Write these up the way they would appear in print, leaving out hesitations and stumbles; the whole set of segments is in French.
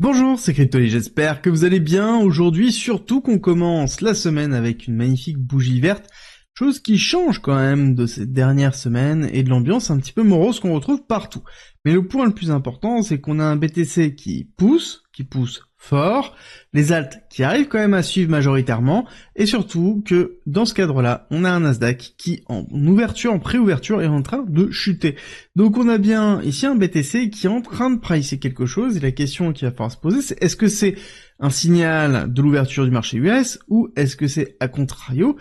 Bonjour, c'est Cryptoly, j'espère que vous allez bien. Aujourd'hui, surtout qu'on commence la semaine avec une magnifique bougie verte, chose qui change quand même de ces dernières semaines et de l'ambiance un petit peu morose qu'on retrouve partout. Mais le point le plus important, c'est qu'on a un BTC qui pousse fort, les alts qui arrivent quand même à suivre majoritairement, et surtout que dans ce cadre-là, on a un Nasdaq qui en ouverture, en pré-ouverture, est en train de chuter. Donc on a bien ici un BTC qui est en train de pricer quelque chose, et la question qu'il va falloir se poser, c'est est-ce que c'est un signal de l'ouverture du marché US, ou est-ce que c'est à contrario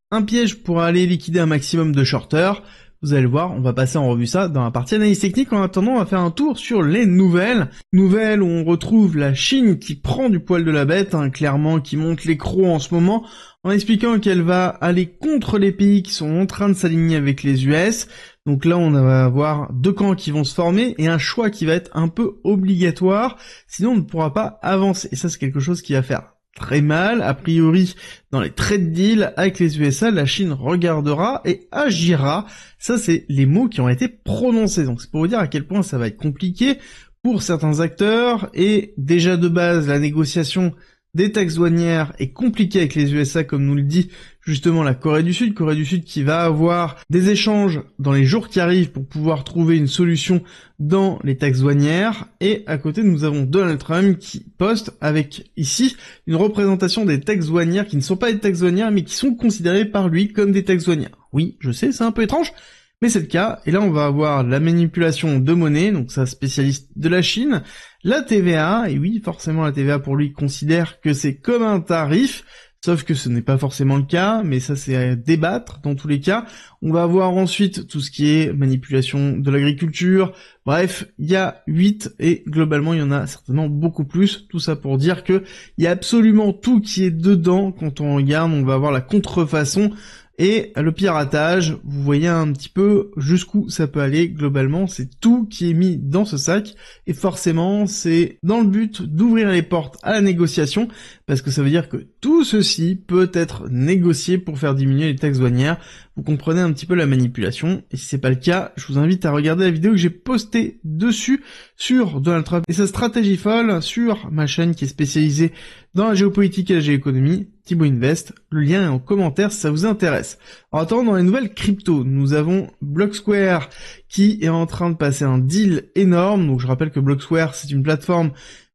un piège pour aller liquider un maximum de shorters? Vous allez le voir, on va passer en revue ça dans la partie analyse technique. En attendant, on va faire un tour sur les nouvelles. Nouvelles où on retrouve la Chine qui prend du poil de la bête, clairement, qui monte les crocs en ce moment, en expliquant qu'elle va aller contre les pays qui sont en train de s'aligner avec les US. Donc là, on va avoir deux camps qui vont se former et un choix qui va être un peu obligatoire, sinon on ne pourra pas avancer. Et ça, c'est quelque chose qui va faire très mal. A priori, dans les trade deals avec les USA, la Chine regardera et agira. Ça, c'est les mots qui ont été prononcés. Donc c'est pour vous dire à quel point ça va être compliqué pour certains acteurs. Et déjà de base, la négociation des taxes douanières est compliquée avec les USA, comme nous le dit justement la Corée du Sud. Corée du Sud qui va avoir des échanges dans les jours qui arrivent pour pouvoir trouver une solution dans les taxes douanières. Et à côté, nous avons Donald Trump qui poste avec ici une représentation des taxes douanières qui ne sont pas des taxes douanières mais qui sont considérées par lui comme des taxes douanières. Oui, je sais, c'est un peu étrange, mais c'est le cas. Et là, on va avoir la manipulation de monnaie, donc ça, spécialiste de la Chine. La TVA, et oui, forcément, la TVA, pour lui, considère que c'est comme un tarif, sauf que ce n'est pas forcément le cas, mais ça, c'est à débattre dans tous les cas. On va avoir ensuite tout ce qui est manipulation de l'agriculture. Bref, il y a 8, et globalement, il y en a certainement beaucoup plus. Tout ça pour dire que il y a absolument tout qui est dedans. Quand on regarde, on va avoir la contrefaçon et le piratage. Vous voyez un petit peu jusqu'où ça peut aller. Globalement, c'est tout qui est mis dans ce sac, et forcément, c'est dans le but d'ouvrir les portes à la négociation, parce que ça veut dire que tout ceci peut être négocié pour faire diminuer les taxes douanières. Vous comprenez un petit peu la manipulation, et si c'est pas le cas, je vous invite à regarder la vidéo que j'ai postée dessus sur Donald Trump et sa stratégie folle sur ma chaîne qui est spécialisée dans la géopolitique et la géoéconomie, Thibaut Invest. Le lien est en commentaire si ça vous intéresse. En attendant, dans les nouvelles crypto, nous avons Blocksquare qui est en train de passer un deal énorme. Donc je rappelle que Blocksquare, c'est une plateforme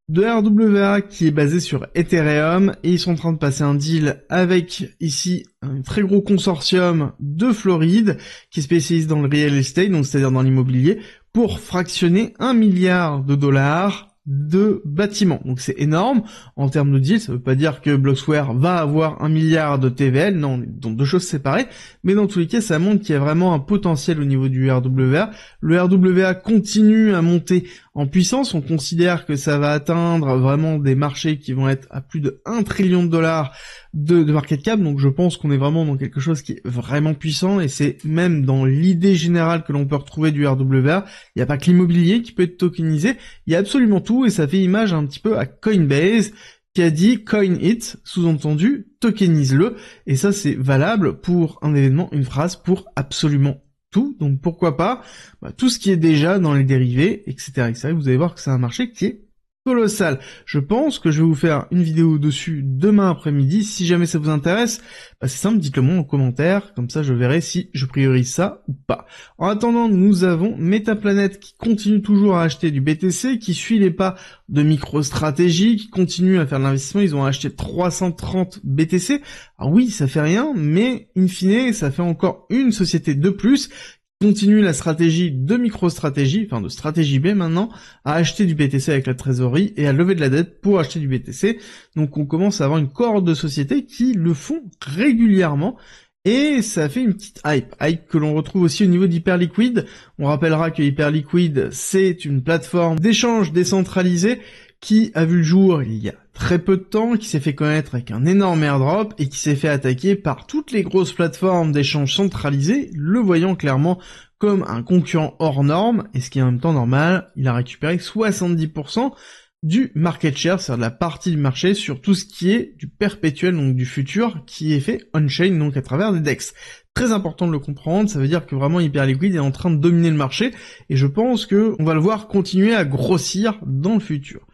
de RWA qui est basée sur Ethereum, et ils sont en train de passer un deal avec ici un très gros consortium de Floride qui est spécialisé dans le real estate, donc c'est-à-dire dans l'immobilier, pour fractionner 1 milliard de dollars de bâtiments. Donc c'est énorme en termes de deal. Ça veut pas dire que Blocksquare va avoir 1 milliard de TVL, non, dans deux choses séparées, mais dans tous les cas ça montre qu'il y a vraiment un potentiel au niveau du RWA. Le RWA continue à monter en puissance. On considère que ça va atteindre vraiment des marchés qui vont être à plus de 1 trillion de dollars de market cap, donc je pense qu'on est vraiment dans quelque chose qui est vraiment puissant, et c'est même dans l'idée générale que l'on peut retrouver du RWA. Il n'y a pas que l'immobilier qui peut être tokenisé, il y a absolument tout, et ça fait image un petit peu à Coinbase qui a dit coin it, sous-entendu tokenise-le, et ça c'est valable pour un événement, une phrase, pour absolument tout. Donc pourquoi pas tout ce qui est déjà dans les dérivés, etc., etc. Vous allez voir que c'est un marché qui est colossal. Je pense que je vais vous faire une vidéo dessus demain après-midi. Si jamais ça vous intéresse, c'est simple, dites-le moi en commentaire, comme ça je verrai si je priorise ça ou pas. En attendant, nous avons Metaplanet qui continue toujours à acheter du BTC, qui suit les pas de MicroStrategy, qui continue à faire de l'investissement. Ils ont acheté 330 BTC. Alors oui, ça fait rien, mais in fine, ça fait encore une société de plus. Continue la stratégie de MicroStrategy, enfin de stratégie B maintenant, à acheter du BTC avec la trésorerie et à lever de la dette pour acheter du BTC. Donc on commence à avoir une cohorte de sociétés qui le font régulièrement, et ça fait une petite hype que l'on retrouve aussi au niveau d'Hyperliquid. On rappellera que Hyperliquid, c'est une plateforme d'échange décentralisée qui a vu le jour il y a très peu de temps, qui s'est fait connaître avec un énorme airdrop et qui s'est fait attaquer par toutes les grosses plateformes d'échange centralisées, le voyant clairement comme un concurrent hors norme, et ce qui est en même temps normal, il a récupéré 70% du market share, c'est-à-dire de la partie du marché sur tout ce qui est du perpétuel, donc du futur, qui est fait on-chain, donc à travers des DEX. Très important de le comprendre, ça veut dire que vraiment Hyperliquid est en train de dominer le marché, et je pense que on va le voir continuer à grossir dans le futur.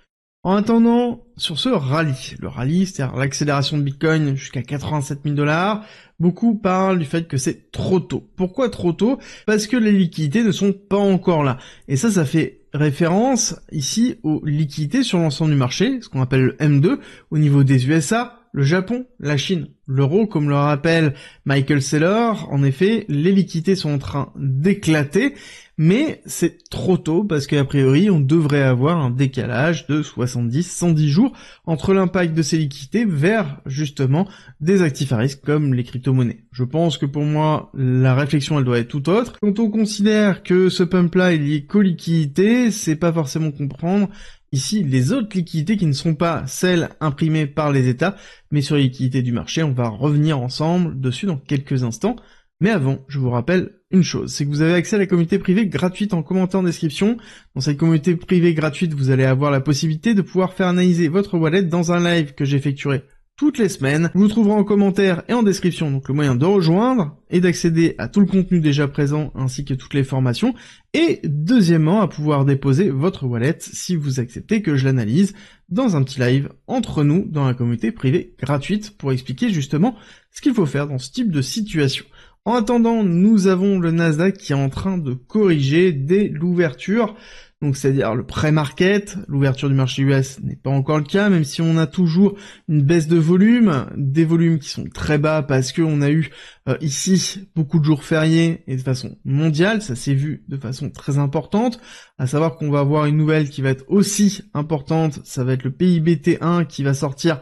En attendant, sur ce rallye, le rallye, c'est-à-dire l'accélération de Bitcoin jusqu'à 87 000 $, beaucoup parlent du fait que c'est trop tôt. Pourquoi trop tôt? Parce que les liquidités ne sont pas encore là. Et ça fait référence ici aux liquidités sur l'ensemble du marché, ce qu'on appelle le M2, au niveau des USA, le Japon, la Chine, l'euro, comme le rappelle Michael Saylor. En effet, les liquidités sont en train d'éclater, mais c'est trop tôt parce qu'a priori, on devrait avoir un décalage de 70-110 jours entre l'impact de ces liquidités vers, justement, des actifs à risque comme les crypto-monnaies. Je pense que pour moi, la réflexion, elle doit être tout autre. Quand on considère que ce pump-là est lié qu'aux liquidités, c'est pas forcément comprendre ici les autres liquidités qui ne sont pas celles imprimées par les États, mais sur les liquidités du marché. On va revenir ensemble dessus dans quelques instants. Mais avant, je vous rappelle une chose, c'est que vous avez accès à la communauté privée gratuite en commentaire en description. Dans cette communauté privée gratuite, vous allez avoir la possibilité de pouvoir faire analyser votre wallet dans un live que j'effectuerai toutes les semaines. Vous trouverez en commentaire et en description donc le moyen de rejoindre et d'accéder à tout le contenu déjà présent ainsi que toutes les formations. Et deuxièmement, à pouvoir déposer votre wallet si vous acceptez que je l'analyse dans un petit live entre nous dans la communauté privée gratuite pour expliquer justement ce qu'il faut faire dans ce type de situation. En attendant, nous avons le Nasdaq qui est en train de corriger dès l'ouverture, donc c'est-à-dire le pré-market. L'ouverture du marché US n'est pas encore le cas, même si on a toujours une baisse de volume, des volumes qui sont très bas parce qu'on a eu ici beaucoup de jours fériés et de façon mondiale, ça s'est vu de façon très importante, à savoir qu'on va avoir une nouvelle qui va être aussi importante, ça va être le PIB T1 qui va sortir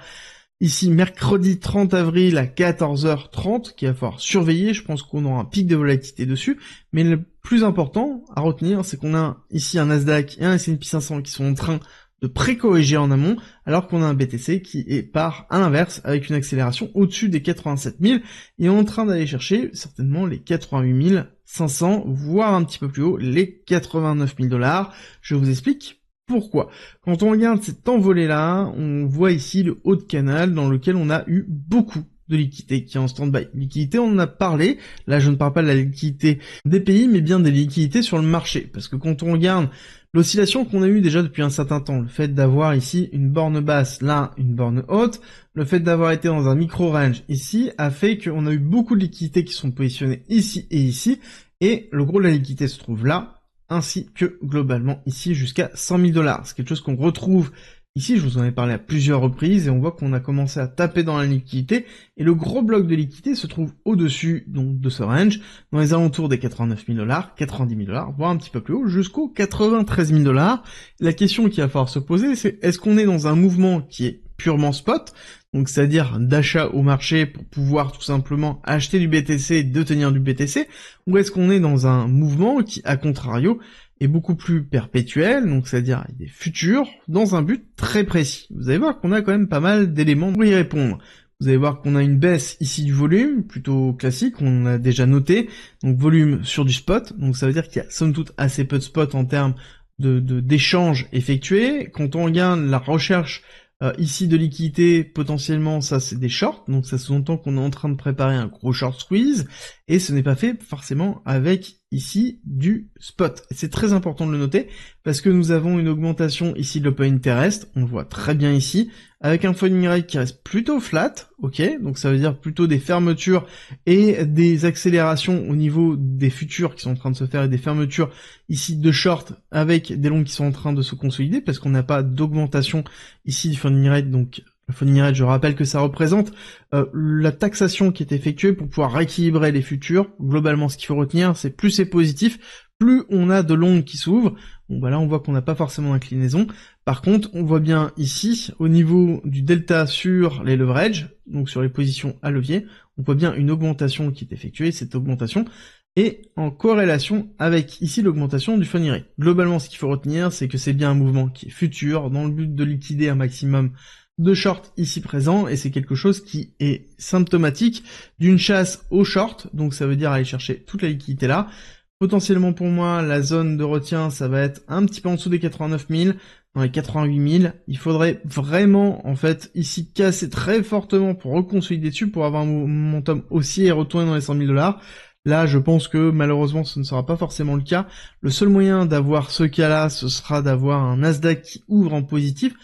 ici, mercredi 30 avril à 14h30, qu'il va falloir surveiller. Je pense qu'on aura un pic de volatilité dessus. Mais le plus important à retenir, c'est qu'on a ici un Nasdaq et un S&P 500 qui sont en train de pré-corriger en amont, alors qu'on a un BTC qui part à l'inverse avec une accélération au-dessus des 87 000 et en train d'aller chercher certainement les 88 500, voire un petit peu plus haut, les 89 000 $. Je vous explique pourquoi. Quand on regarde cette envolée-là, on voit ici le haut de canal dans lequel on a eu beaucoup de liquidités qui est en stand-by. Liquidité, on en a parlé. Là, je ne parle pas de la liquidité des pays, mais bien des liquidités sur le marché. Parce que quand on regarde l'oscillation qu'on a eue déjà depuis un certain temps, le fait d'avoir ici une borne basse, là, une borne haute, le fait d'avoir été dans un micro-range ici, a fait qu'on a eu beaucoup de liquidités qui sont positionnées ici et ici. Et le gros de la liquidité se trouve là, ainsi que globalement ici jusqu'à 100 000 $. C'est quelque chose qu'on retrouve ici, je vous en ai parlé à plusieurs reprises, et on voit qu'on a commencé à taper dans la liquidité, et le gros bloc de liquidité se trouve au-dessus donc de ce range, dans les alentours des 89 000 $, 90 000 $, voire un petit peu plus haut, jusqu'aux 93 000 $. La question qu'il va falloir se poser, c'est est-ce qu'on est dans un mouvement qui est purement spot, donc c'est-à-dire d'achat au marché pour pouvoir tout simplement acheter du BTC et de tenir du BTC, ou est-ce qu'on est dans un mouvement qui, à contrario, est beaucoup plus perpétuel, donc c'est-à-dire des futurs, dans un but très précis. Vous allez voir qu'on a quand même pas mal d'éléments pour y répondre. Vous allez voir qu'on a une baisse ici du volume, plutôt classique, on a déjà noté, donc volume sur du spot, donc ça veut dire qu'il y a somme toute assez peu de spot en termes d'échanges effectués. Quand on regarde la recherche ici de liquidité, potentiellement ça c'est des shorts, donc ça sous-entend qu'on est en train de préparer un gros short squeeze, et ce n'est pas fait forcément avec ici du spot. C'est très important de le noter, parce que nous avons une augmentation ici de l'open interest, on le voit très bien ici, avec un falling rate qui reste plutôt flat, ok, donc ça veut dire plutôt des fermetures et des accélérations au niveau des futurs qui sont en train de se faire, et des fermetures ici de short avec des longs qui sont en train de se consolider, parce qu'on n'a pas d'augmentation ici du falling rate, donc le falling rate, je rappelle que ça représente la taxation qui est effectuée pour pouvoir rééquilibrer les futurs. Globalement, ce qu'il faut retenir, c'est plus c'est positif, plus on a de longues qui s'ouvrent. Bon, bah là, on voit qu'on n'a pas forcément d'inclinaison. Par contre, on voit bien ici, au niveau du delta sur les leverage, donc sur les positions à levier, on voit bien une augmentation qui est effectuée. Cette augmentation est en corrélation avec ici l'augmentation du falling rate. Globalement, ce qu'il faut retenir, c'est que c'est bien un mouvement qui est futur, dans le but de liquider un maximum de short ici présent, et c'est quelque chose qui est symptomatique d'une chasse au short, donc ça veut dire aller chercher toute la liquidité là. Potentiellement pour moi, la zone de retien, ça va être un petit peu en dessous des 89 000, dans les 88 000. Il faudrait vraiment, en fait, ici casser très fortement pour reconsolider dessus, pour avoir un momentum haussier et retourner dans les 100 000 $. Là, je pense que malheureusement, ce ne sera pas forcément le cas. Le seul moyen d'avoir ce cas-là, ce sera d'avoir un Nasdaq qui ouvre en positif,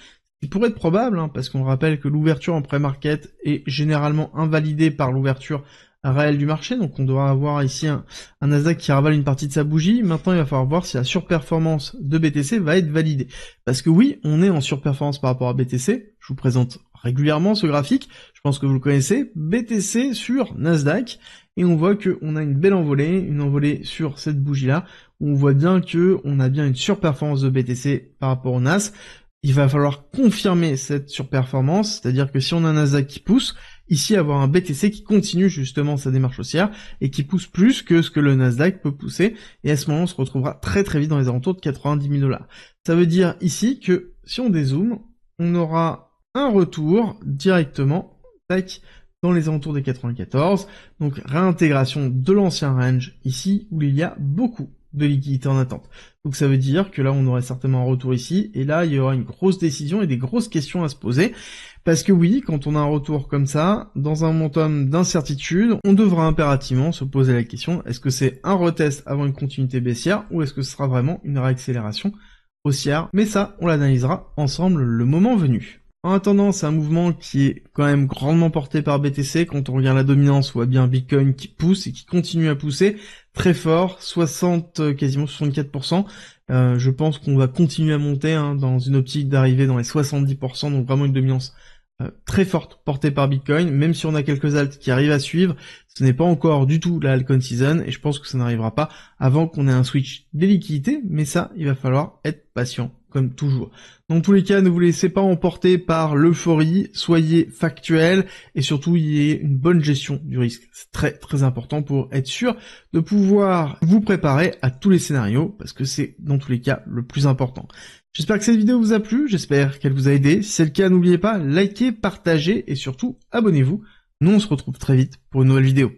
Il pourrait être probable, hein, parce qu'on rappelle que l'ouverture en pré-market est généralement invalidée par l'ouverture réelle du marché, donc on doit avoir ici un Nasdaq qui ravale une partie de sa bougie. Maintenant, il va falloir voir si la surperformance de BTC va être validée. Parce que oui, on est en surperformance par rapport à BTC, je vous présente régulièrement ce graphique, je pense que vous le connaissez, BTC sur Nasdaq, et on voit qu'on a une belle envolée, une envolée sur cette bougie-là, où on voit bien que on a bien une surperformance de BTC par rapport au Nas. Il va falloir confirmer cette surperformance, c'est-à-dire que si on a un Nasdaq qui pousse, ici avoir un BTC qui continue justement sa démarche haussière et qui pousse plus que ce que le Nasdaq peut pousser, et à ce moment on se retrouvera très très vite dans les alentours de 90 000 $. Ça veut dire ici que si on dézoome, on aura un retour directement, tac, dans les alentours des 94, donc réintégration de l'ancien range ici où il y a beaucoup de liquidités en attente. Donc ça veut dire que là on aurait certainement un retour ici, et là il y aura une grosse décision et des grosses questions à se poser, parce que oui, quand on a un retour comme ça, dans un momentum d'incertitude, on devra impérativement se poser la question, est-ce que c'est un retest avant une continuité baissière, ou est-ce que ce sera vraiment une réaccélération haussière? Mais ça, on l'analysera ensemble le moment venu. En attendant, c'est un mouvement qui est quand même grandement porté par BTC. Quand on regarde la dominance, on voit bien Bitcoin qui pousse et qui continue à pousser très fort, 60, quasiment 64%. Je pense qu'on va continuer à monter dans une optique d'arriver dans les 70%, donc vraiment une dominance très forte portée par Bitcoin. Même si on a quelques alts qui arrivent à suivre, ce n'est pas encore du tout la altcoin season, et je pense que ça n'arrivera pas avant qu'on ait un switch des liquidités, mais ça, il va falloir être patient, comme toujours. Dans tous les cas, ne vous laissez pas emporter par l'euphorie, soyez factuel, et surtout, ayez une bonne gestion du risque. C'est très très important pour être sûr de pouvoir vous préparer à tous les scénarios, parce que c'est dans tous les cas le plus important. J'espère que cette vidéo vous a plu, j'espère qu'elle vous a aidé. Si c'est le cas, n'oubliez pas, likez, partagez et surtout abonnez-vous. Nous on se retrouve très vite pour une nouvelle vidéo.